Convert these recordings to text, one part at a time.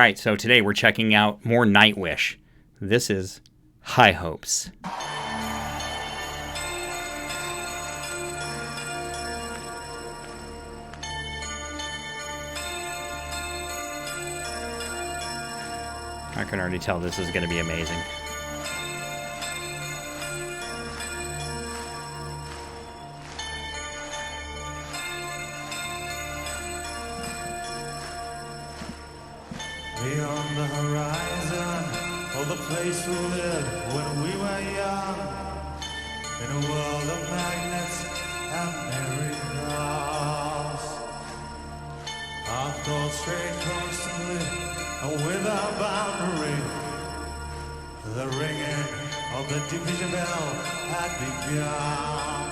Alright, so today we're checking out more Nightwish. This is High Hopes. I can already tell this is going to be amazing. Beyond the horizon, oh, the place we lived when we were young, in a world of magnets and merry-go-rounds. Our thoughts strayed constantly, and without boundary, the ringing of the division bell had begun.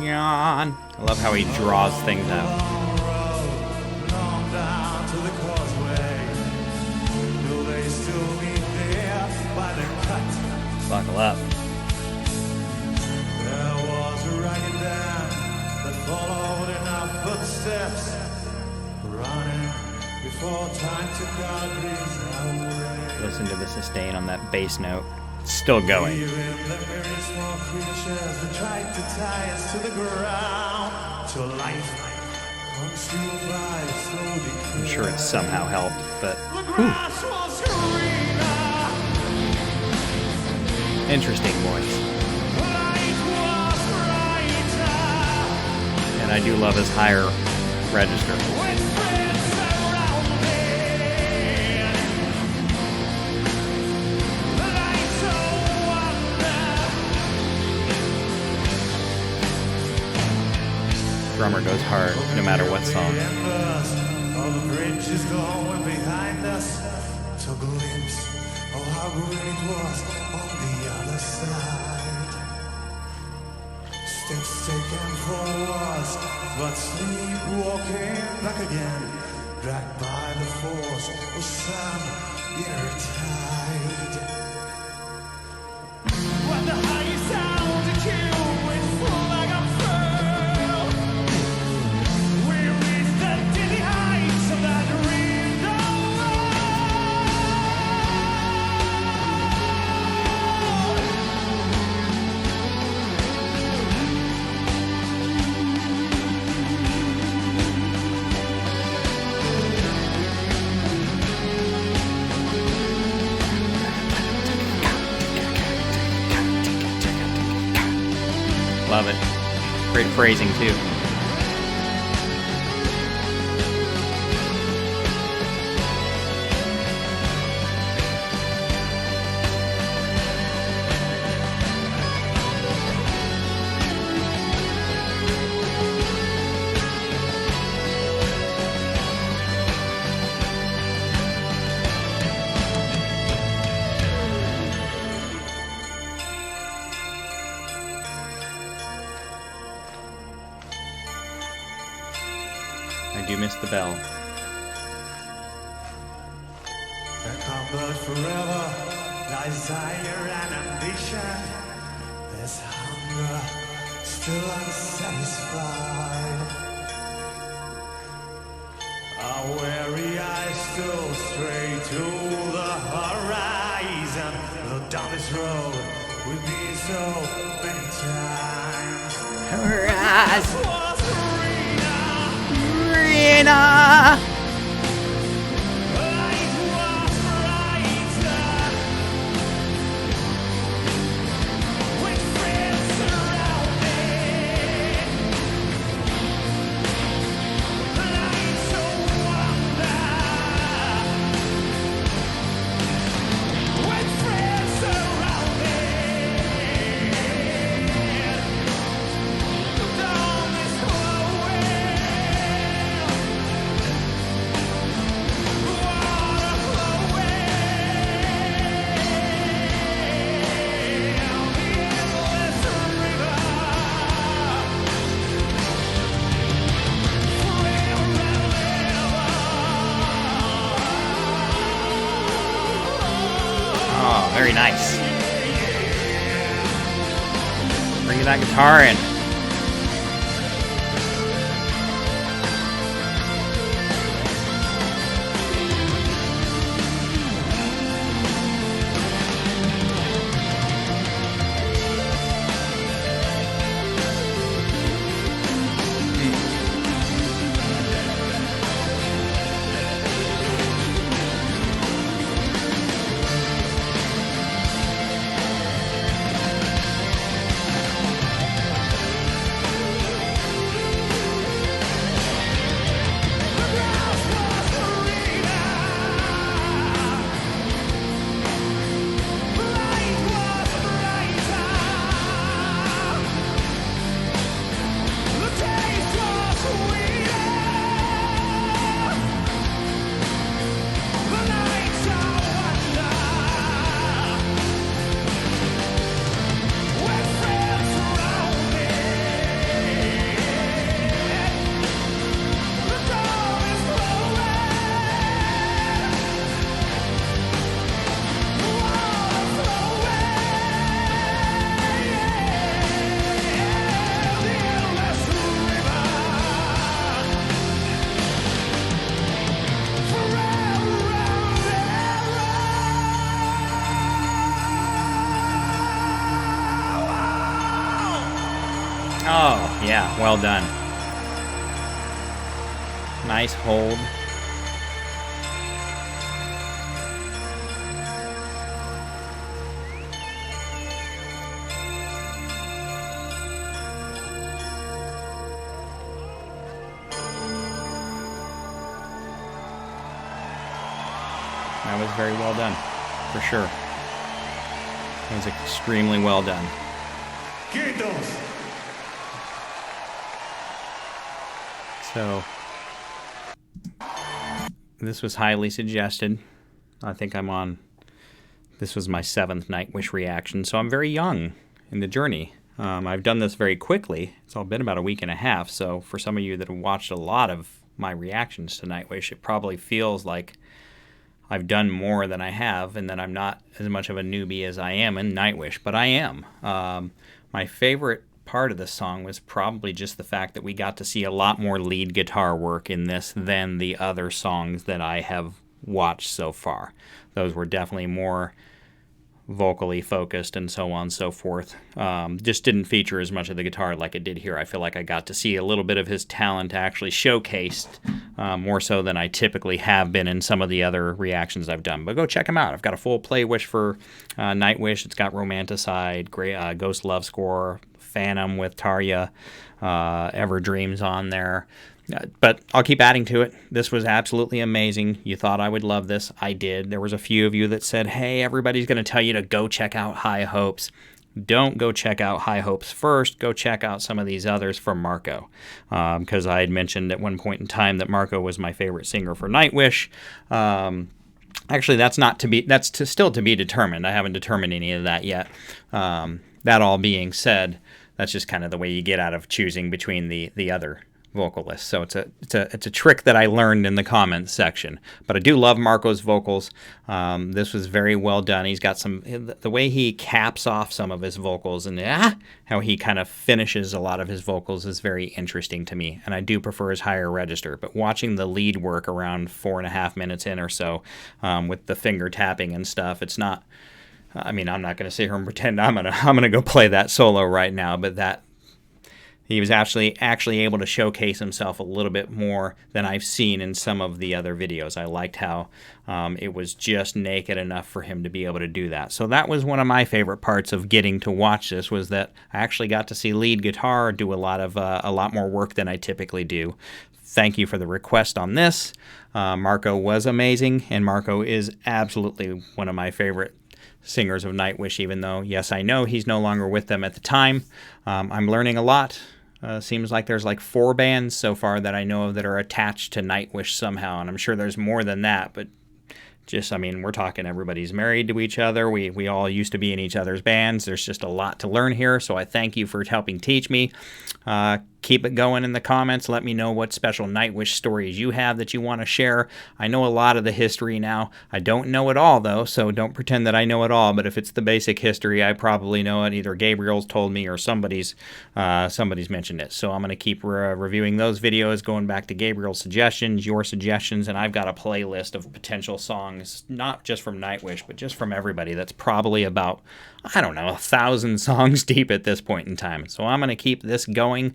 Yawn. I love how he draws things out. Long road, long down to the causeway. Will they still be there by the cut? Buckle up. There was a ragged band that followed in our footsteps, running before time took our dreams away. Listen to the sustain on that bass note. It's still going. Even the very small creatures that tried to tie us to the ground, to life consumed by slowly. I'm sure it somehow helped, but The grass was greener, interesting voice. light was brighter, And I do love his higher register. with friends surrounded. The lights of wonder, Drummer goes hard no matter what song. the embers of the bridges going behind us, to a glimpse of how green it was on the other side. Steps taken forwards, but sleepwalking back again, dragged by the force of some inner tide. When the high sound cube went full like a pearl, we reached the dizzy heights of that river. Love it. Great phrasing too. I do miss the bell. Accomplished forever, desire and ambition. There's hunger still unsatisfied. Our weary eyes still stray to the horizon. Look down this road, we've been so many times. Horizon. Was greener, Arena. light was brighter, with friends surrounded. Lights of wonder, with friends surrounded. Down this hallway, water flowing, the endless river, Oh, very nice. Bringing that guitar in. Yeah, well done. Nice hold. That was very well done, for sure. It was extremely well done. Quietos. So, this was highly suggested. I think this was my 7th Nightwish reaction, so I'm very young in the journey. I've done this very quickly. It's all been about a week and a half, so for some of you that have watched a lot of my reactions to Nightwish, it probably feels like I've done more than I have, and that I'm not as much of a newbie as I am in Nightwish, but I am. My favorite part of this song was probably just the fact that we got to see a lot more lead guitar work in this than the other songs that I have watched so far. Those were definitely more vocally focused and so on and so forth. Just didn't feature as much of the guitar like it did here. I feel like I got to see a little bit of his talent actually showcased, more so than I typically have been in some of the other reactions I've done. But go check them out. I've got a full playlist for Nightwish. It's got Romanticide, Ghost Love Score, Phantom with Tarja, Ever Dreams on there. But I'll keep adding to it. This was absolutely amazing. You thought I would love this. I did. There was a few of you that said, hey, everybody's going to tell you to go check out High Hopes. Don't go check out High Hopes first. Go check out some of these others from Marco. Because I had mentioned at one point in time that Marco was my favorite singer for Nightwish. Actually, that's still to be determined. I haven't determined any of that yet. That all being said, that's just kind of the way you get out of choosing between the other vocalist. So it's a trick that I learned in the comments section. But I do love Marco's vocals. This was very well done. He's got the way he caps off some of his vocals and how he kind of finishes a lot of his vocals is very interesting to me. And I do prefer his higher register. But watching the lead work around 4.5 minutes in or so, with the finger tapping and stuff, it's not. I mean, I'm not going to sit here and pretend I'm gonna go play that solo right now. But he was actually able to showcase himself a little bit more than I've seen in some of the other videos. I liked how it was just naked enough for him to be able to do that. So that was one of my favorite parts of getting to watch this, was that I actually got to see lead guitar do a lot more work than I typically do. Thank you for the request on this. Marco was amazing, and Marco is absolutely one of my favorite singers of Nightwish, even though, yes, I know he's no longer with them at the time. I'm learning a lot. Seems like there's like 4 bands so far that I know of that are attached to Nightwish somehow, and I'm sure there's more than that, but we're talking everybody's married to each other. We all used to be in each other's bands. There's just a lot to learn here, so I thank you for helping teach me. Keep it going in the comments. Let me know what special Nightwish stories you have that you want to share. I know a lot of the history now. I don't know it all, though, so don't pretend that I know it all. But if it's the basic history, I probably know it. Either Gabriel's told me or somebody's mentioned it. So I'm going to keep reviewing those videos, going back to Gabriel's suggestions, your suggestions, and I've got a playlist of potential songs, not just from Nightwish, but just from everybody. That's probably about, 1,000 songs deep at this point in time. So I'm going to keep this going.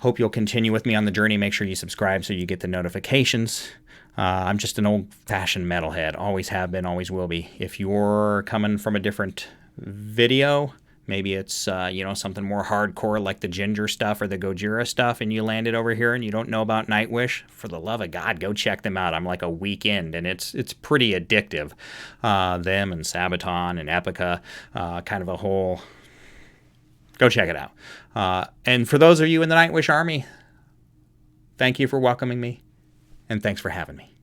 Hope you'll continue with me on the journey. Make sure you subscribe so you get the notifications. I'm just an old-fashioned metalhead. Always have been, always will be. If you're coming from a different video, maybe it's something more hardcore like the Ginger stuff or the Gojira stuff, and you landed over here and you don't know about Nightwish, for the love of God, go check them out. I'm like a weekend, and it's pretty addictive. Them and Sabaton and Epica, kind of a whole... Go check it out. And for those of you in the Nightwish Army, thank you for welcoming me, and thanks for having me.